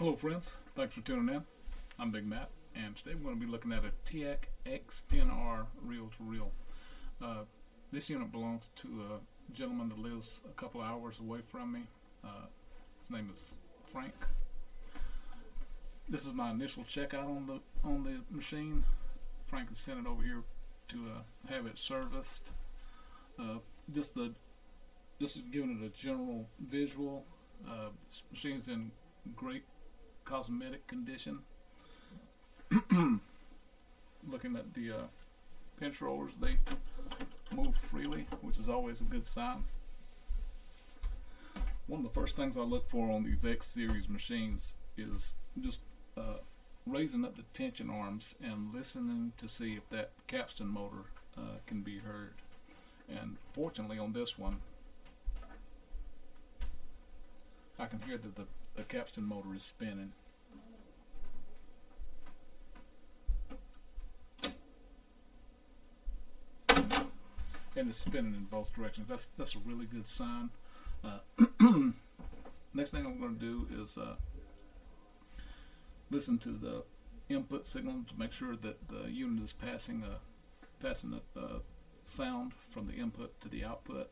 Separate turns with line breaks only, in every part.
Hello friends, thanks for tuning in. I'm Big Matt, and today we're going to be looking at a TEAC X-10R reel-to-reel. This unit belongs to a gentleman that lives a couple hours away from me. His name is Frank. This is my initial checkout on the machine. Frank has sent it over here to have it serviced. Just giving it a general visual. This machine's in great cosmetic condition. Looking at the pinch rollers, they move freely, which is always a good sign. One of the first things I look for on these X series machines is just raising up the tension arms and listening to see if that capstan motor can be heard. And fortunately on this one, I can hear that the capstan motor is spinning. And it's spinning in both directions. That's a really good sign. Next thing I'm going to do is listen to the input signal to make sure that the unit is passing a sound from the input to the output.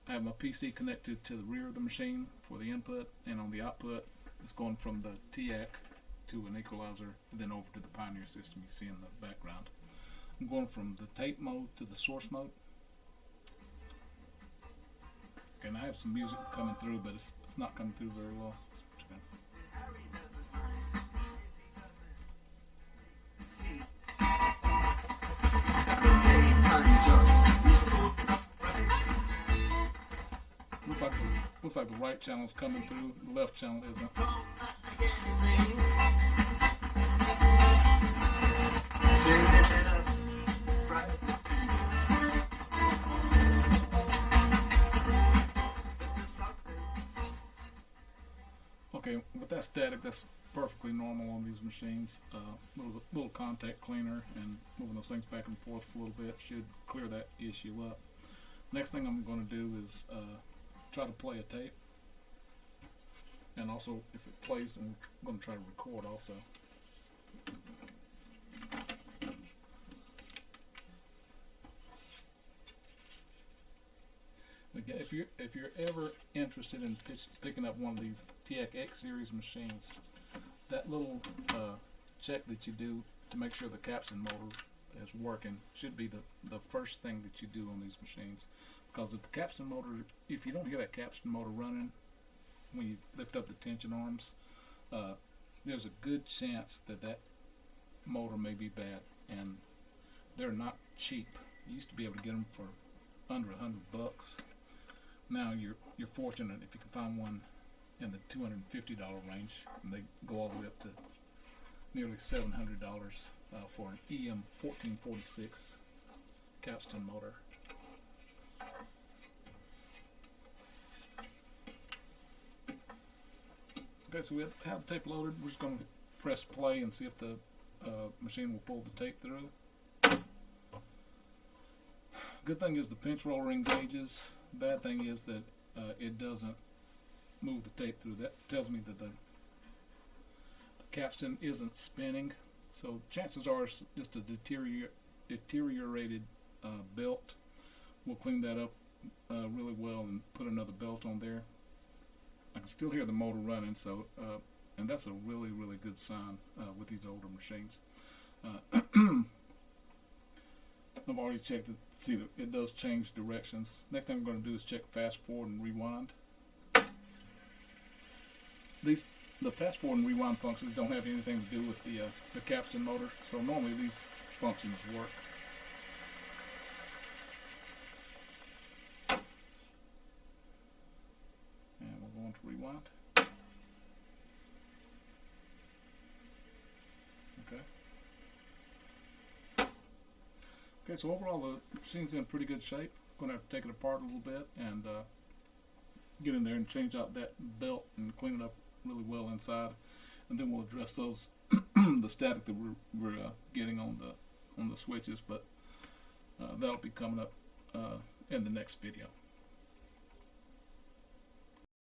I have my PC connected to the rear of the machine for the input, and on the output it's going from the TEAC to an equalizer and then over to the Pioneer system you see in the background. I'm going from the tape mode to the source mode. Okay, and I have some music coming through, but it's not coming through very well. Looks like the right channel is coming through, the left channel isn't. Okay, with that static, that's perfectly normal on these machines. Little contact cleaner and moving those things back and forth a little bit should clear that issue up. Next thing I'm going to do is try to play a tape, and also if it plays, I'm going to try to record also. Again, if you're ever interested in picking up one of these TEAC X series machines, that little check that you do to make sure the capstan motor is working should be the first thing that you do on these machines. Because if the capstan motor, if you don't hear that capstan motor running when you lift up the tension arms, there's a good chance that motor may be bad, and they're not cheap. You used to be able to get them for under $100. Now you're fortunate if you can find one in the $250 range, and they go all the way up to nearly $700 for an EM 1446 capstan motor. Okay, so we have the tape loaded. We're just going to press play and see if the machine will pull the tape through. Good thing is the pinch roller engages. Bad thing is that it doesn't move the tape through. That tells me that the capstan isn't spinning. So chances are it's just a deteriorated belt. We'll clean that up really well and put another belt on there. I can still hear the motor running, so and that's a really good sign with these older machines. I've already checked it, see that it does change directions. Next thing I'm going to do is check fast forward and rewind. The fast forward and rewind functions don't have anything to do with the capstan motor, so normally these functions work. And we're going to rewind. Okay, so overall the machine's in pretty good shape. I'm going to have to take it apart a little bit and get in there and change out that belt and clean it up really well inside, and then we'll address those the static that we're getting on the switches, but that'll be coming up in the next video.